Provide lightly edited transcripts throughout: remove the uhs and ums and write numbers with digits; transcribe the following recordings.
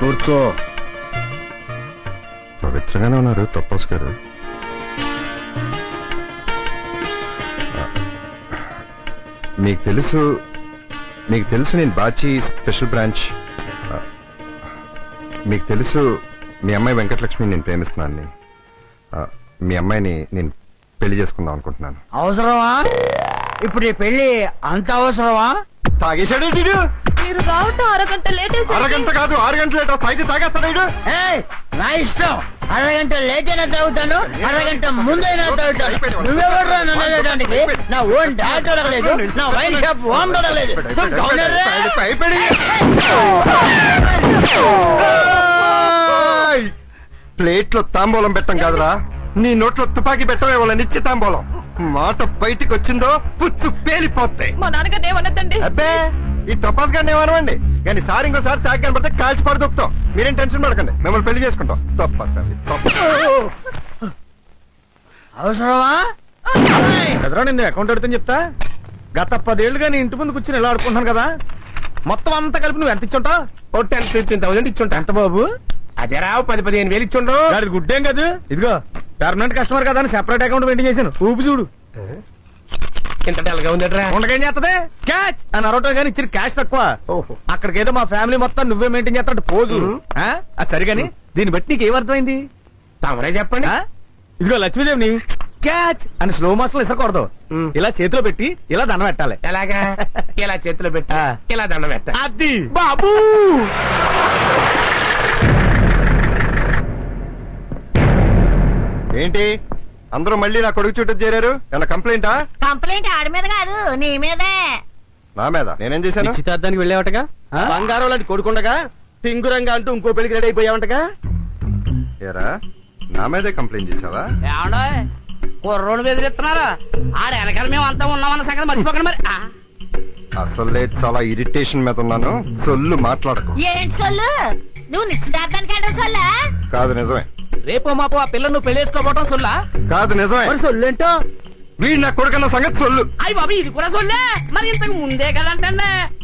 కూర్చో. పవిత్రంగానే ఉన్నారు తప్పస్ గారు. మీకు తెలుసు నేను బాచి స్పెషల్ బ్రాంచ్. మీకు తెలుసు మీ అమ్మాయి వెంకటలక్ష్మి నేను ప్రేమిస్తున్నాను. మీ అమ్మాయిని నేను పెళ్లి చేసుకుందాం అనుకుంటున్నాను. అవసరమా ఇప్పుడు ఈ పెళ్లి? అంత అవసరమా? తాగేశాడు మీరు రావటం అరగంట లేట్. అరగంట కాదు 6 గంటలు లేట్. తాగితే తాగేస్తాడు. నా ఇష్టం. అరగంట లేట్ అయినా తాగుతాను, అరగంట ముందైనా తాగుతాను. నువ్వెవరు నన్ను అడగడానికి? నా ఓన్ డాక్టర్ అడగలేదు, నా వైన్ షాప్ ఓన్ అడగలేదు. ప్లేట్లో తాంబూలం పెట్టం కాదురా, నీ నోట్లో తుపాకీ పెట్టవే వాళ్ళ నిత్య తాంబూలం. మాట బయటికి వచ్చిందో పుచ్చు పేలిపోతాయి. మా నాన్నగారు ఏమన్నదండి? అబ్బే ఈ తపాస్ గారిని ఏమనవండి, కానీ సార్ ఇంకోసారి తాగి కనబడితే కాల్చి పడి దొక్కుతాం. మీరేం టెన్షన్ పడకండి, మిమ్మల్ని పెళ్లి చేసుకుంటాం. తప్పస్ అవసరమా? ఎదురా నిన్ను అకౌంట్ అడుగుతాను చెప్తా. గత 10 ఏళ్ళుగా నీ ఇంటి ముందు కూర్చొని ఇలా ఆడుకుంటున్నాను కదా, మొత్తం అంతా కలిపి నువ్వు ఎంత ఇచ్చుంటావు? 10,000 ఇచ్చుంటా. ఎంత బాబు? అదే రావు 10,000-15,000 ఇచ్చుండ్రు. అది గుడ్డేం కాదు. ఇదిగో పర్మనెంట్ కస్టమర్ కదా అని సెపరేట్ అకౌంట్ మెయింటైన్ చేశాను. ఊపి చూడు. ఇంత డల్గా ఉందట్రా. ఉండకేం చేస్తది? క్యాచ్ అని అరవటం కానీ ఇచ్చిన క్యాష్ తక్కువ. అక్కడికి ఏదో మా ఫ్యామిలీ మొత్తం నువ్వే మెయింటైన్ చేస్తాడు పోజు. అది సరిగాని దీన్ని బట్టి నీకు ఏమర్థమైంది? తమరే చెప్పండి. ఇదిగో లక్ష్మీదేవిని క్యాచ్ అని స్లో మోషన్ ఇసరకూడదు. ఇలా చేతిలో పెట్టి ఇలా దండం పెట్టాలి. ఎలాగా? ఇలా చేతిలో పెట్టి ఇలా దండం పెట్ట. అది బాబు. ఏంటి అందరూ మళ్ళీ నా కొడుకు చుట్టూ చేరారు? ఏమన్నా కంప్లైంటా? కంప్లైంట్ ఆడి మీద కాదు, నీ మీదే. నా మీద నేనేం చేశాను? నిశ్చితార్థానికి వెళ్ళావటగా, బంగారం లాంటి కొడుకుండగా సింగురంగా అంటూ ఇంకో పెళ్లికి రెడీ అయిపోయావంటగా. ఏరా నా మీదే కంప్లైంట్ చేసావా? కుర్రోడు బెదిరిస్తున్నారా? ఆడ వెనకాల మేము అంతా ఉన్నామన్న సంగతి మర్చిపోకండి మరి. అసలే చాలా ఇరిటేషన్ మీద ఉన్నాను. సొల్లు మాట్లాడకు. ఏంటి సొల్లు? నువ్వు నిశ్చితార్థానికి అంటే సొల్లా? కాదు నిజమే. రేపో మాపో ఆ పిల్లలు నువ్వు పెళ్లి చేసుకోవటం సొల్లా? కాదు నిజమే. సొల్లేంటో వీడు నా కొడుకన్న సంగతి సొల్లు. అయ్యి బాబు ఇది కూడా సొల్లే. మరి ఇంతకు ముందే కదంటే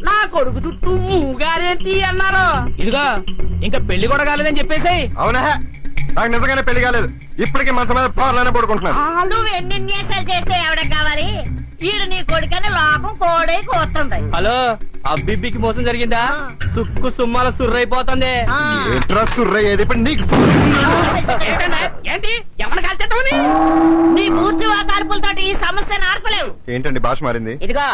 నా కొడుకు చుట్టూ మూగారేంటి అన్నారు. ఇదిగో ఇంకా పెళ్లి కూడా కాలేదని చెప్పేసి. అవునా? నాకు నిజంగానే పెళ్లి కాలేదు. ఇప్పటికే మనసు మీద పార్లనే పడుకుంటున్నాను. నువ్వు ఎన్ని న్యాసాలు చేస్తే ఎవడకు కావాలి? ఈడు నీ కొడుకని లోపం కోడే కోస్తుంది. హలో అబ్బిబ్బికి మోసం జరిగిందా? సుక్కు సుమ్మాల సుర్రైపోతుంది. ఏంట్రా సుర్రయ్యేది? ఇప్పుడు నీకు ఏంటి ఎవరిని కాల్చేస్తామని? నీ పూర్తివా కాల్పులతోటి ఈ సమస్యను ఆర్పలేవు. ఏంటండి భాష మారింది? ఇదిగో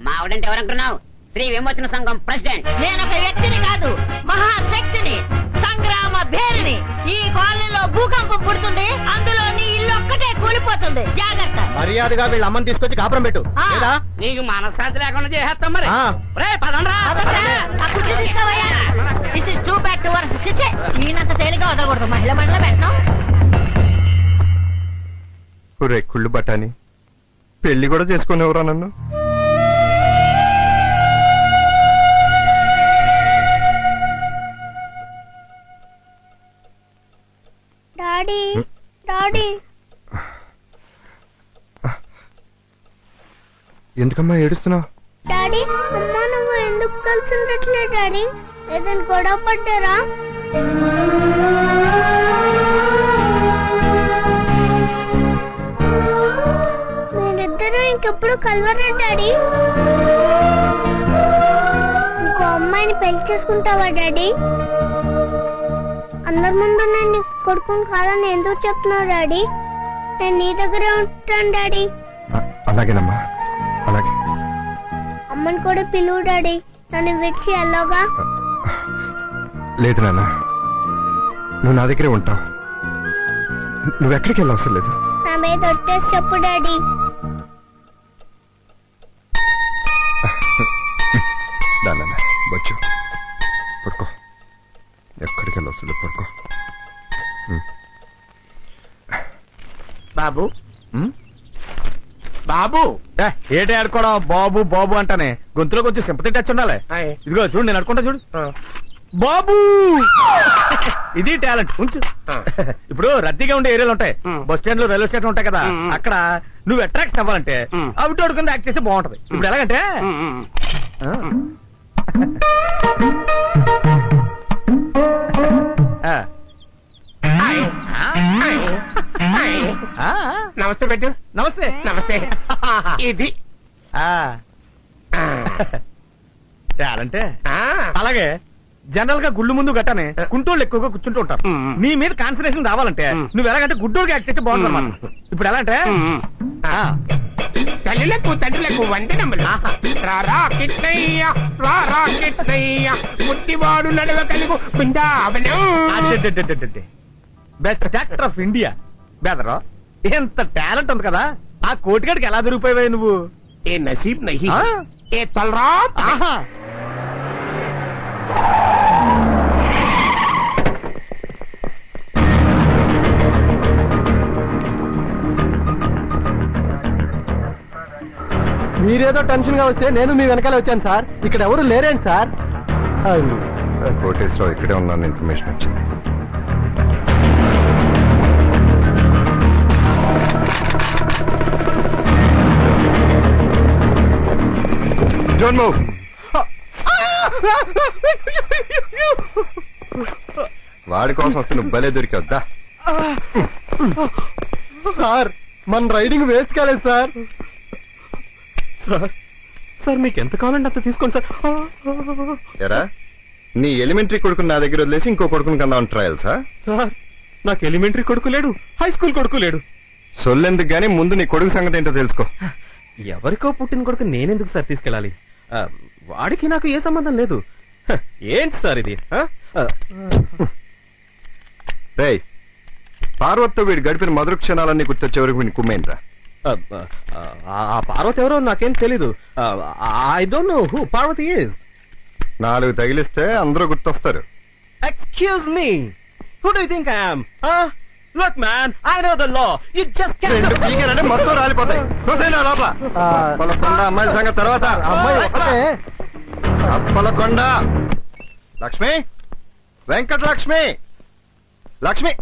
మా ఆవిడంటే ఎవరంటున్నావు? శ్రీ విమోచన సంఘం ప్రెసిడెంట్. నేను ఒక వ్యక్తిని కాదు, మహాశక్తిని, సంగ్రామ భేరిని. ఈ కాలనీలో భూకంపం పుడుతుంది, అందులో నీ ఇల్లు ఒక్కటే కూలిపోతుంది. జాగ్రత్త. మర్యాదగా వీళ్ళ అమ్మని తీసుకొచ్చి కాపురం పెట్టు. లేదా నీకు మనశ్శాంతి లేకుండా చేసేస్తాం మరి. రే పదండ్రా. This is too bad to work. చిచ్చే, ఈయనంత తేలిగా వదలకూడదు. మహిళ మండలి పెట్టడం. ఒరే కుళ్ళు బట్టాని, పెళ్లి కూడా చేసుకునేవరా నన్ను? డాడీ డాడీ ఎందుకమ్మా ఏడుస్తున్నావు? డాడీ అమ్మా నువ్వు ఎందుకు కలిసి ఉండట్లేదు డాడీ? ఏదైనా గొడవ పడ్డారా? మీరిద్దరూ ఇంకెప్పుడు కలవరా డాడీ? ఇంకో అమ్మాయిని పెళ్లి చేసుకుంటావా డాడీ? అందరి ముందు నేను కొడుకుని కాదని ఎందుకు చెప్తున్నావు డాడీ? నేను నీ దగ్గరే ఉంటాను డాడీ. అలాగేనమ్మా, అలాగే. అమ్మని కూడా పిలువు డాడీ, నన్ను విడిచి వెళ్ళోగా. లేదు నాన్న, నువ్వు నా దగ్గరే ఉంటావు. నువ్వెక్కడికి వెళ్ళి అవసరం లేదు. నా మీద ఒట్టేసి చెప్పు డాడీ. దాన్న బొచ్చు పడుకో. ఎక్కడికి వెళ్ళి అవసరం లేదు, పడుకో. బాబు బాబు ఏంటి ఆడుకోవడం? బాబు బాబు అంటానే గొంతులో కొంచెం సింపతి టచ్ ఉండాలి. ఇదిగో చూడు నేను అనుకుంటా చూడు. బాబు ఇది టాలెంట్ ఉంచు. ఇప్పుడు రద్దీగా ఉండే ఏరియాలు ఉంటాయి, బస్ స్టాండ్ లో రైల్వే స్టేషన్ ఉంటాయి కదా, అక్కడ నువ్వు అట్రాక్షన్ అవ్వాలంటే అవిటి అడుగుతుంది యాక్ట్ చేస్తే బాగుంటది. ఇప్పుడు ఎలాగంటే ఇది టాలెంటే ఆ, అలాగే జనరల్ గా గుళ్ళు ముందు గట్టనే గుంటూళ్ళు ఎక్కువగా కూర్చుంటూ ఉంటారు. మ్మ్. నీ మీద కాన్సన్ట్రేషన్ రావాలంటే నువ్వు ఎలాగంటే గుడ్డోడికి యాక్ట్ చేస్తే బాగుంటుంది అన్నమాట. ఇప్పుడు ఎలా అంటే ఆ. తల్లులకు తండ్రులకు వందనములు. రారా కిట్నయ్య, రారా కిట్నయ్య, పుట్టివాడు నడవ కలుగు Brindavanam. Best actor of India బెదరా. ఎంత టాలెంట్ ఉంది కదా, ఆ కోటిగాడికి ఎలా దొరికిపోయావు నువ్వు? ఏ నసీబ్ నహీ, ఆ? ఏ తలరాత్. ఆహా మీరేదో టెన్షన్ గా వస్తే నేను మీ వెనకాల వచ్చాను సార్. ఇక్కడ ఎవరు లేరేంటి సార్? కోటేశ్వరరావు ఇక్కడే ఉన్నాను, ఇన్ఫర్మేషన్ వచ్చింది. Don't move. వాడి కోసం వస్తే నువ్వు భలే దొరికొద్దా సార్? మన రైడింగ్ వేస్ట్ కాలేదు సార్. సార్ మీకు ఎంత కావాలంటే అంత తీసుకోండి సార్. ఎరా, నీ ఎలిమెంటరీ కొడుకుని నా దగ్గర వదిలేసి ఇంకో కొడుకుని కన్నా ట్రయల్ సార్? సార్ నాకు ఎలిమెంటరీ కొడుకు లేడు, హై స్కూల్ కొడుకు లేడు. సొల్లెందుకు గానీ ముందు నీ కొడుకు సంగతి ఏంటో తెలుసుకో. ఎవరికో పుట్టిన కొడుకు నేనెందుకు సార్ తీసుకెళ్ళాలి? వాడికి నాకు ఏ సంబంధం లేదు. ఏంటి సార్ ఇది? రేయ్, పార్వతితో వీడు గడిపిన మధుర క్షణాలన్నీ గుర్తొచ్చే వరకు వీడిని కుమ్మేంట్రా. ఆ పార్వతి ఎవరో నాకేం తెలీదు. I don't know who Parvati is. 4 తగిలిస్తే అందరూ గుర్తొస్తారు. Excuse me, who do you think I am? Look man, I know the law. You just రెండు పీకేనంటే మొత్తం రాలిపోతాయి. చూసేనా లోపల? అప్పలకొండ అమ్మాయిల సంగతి తర్వాత. అమ్మాయి ఒకటే. అప్పలకొండ లక్ష్మి, వెంకట లక్ష్మి, లక్ష్మి.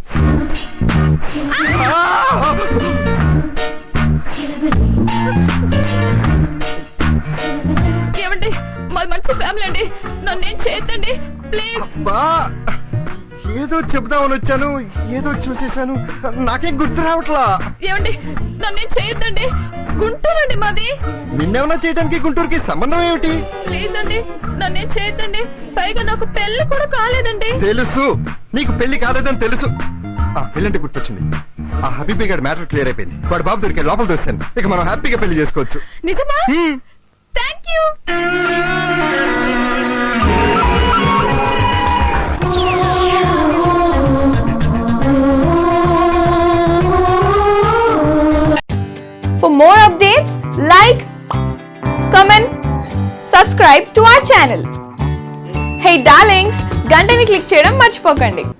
ఏమండి, మాది మంచి ఫ్యామిలీ అండి, నన్నేం చేయొద్దండి ప్లీజ్. అబ్బా, ఏదో చెప్దామని వచ్చాను, ఏదో చూసేశాను, నాకేం గుర్తు రావట్లా. ఏమండి, నన్నేం చేయొద్దండి, గుంటూరు అండి మాది. నిన్నేమన్నా చేయడానికి గుంటూరుకి సంబంధం ఏమిటి? ప్లీజ్ అండి, నన్నేం చేయొద్దండి. పైగా నాకు పెళ్లి కూడా కాలేదండి. తెలుసు, నీకు పెళ్లి కాలేదని తెలుసు. ఆ పెళ్ళంటే గుర్తొచ్చింది. ఆ హబీబీ గారి మ్యాటర్ క్లియర్ అయిపోయింది. వాడు బాబు దొరికే లోపల దోస్తాను. ఇక మనం హ్యాపీగా పెళ్లి చేసుకోవచ్చు. నిజమా? Thank you. For more updates, like, comment, subscribe to our channel. Hey darlings, గంటని click చేయడం మర్చిపోకండి.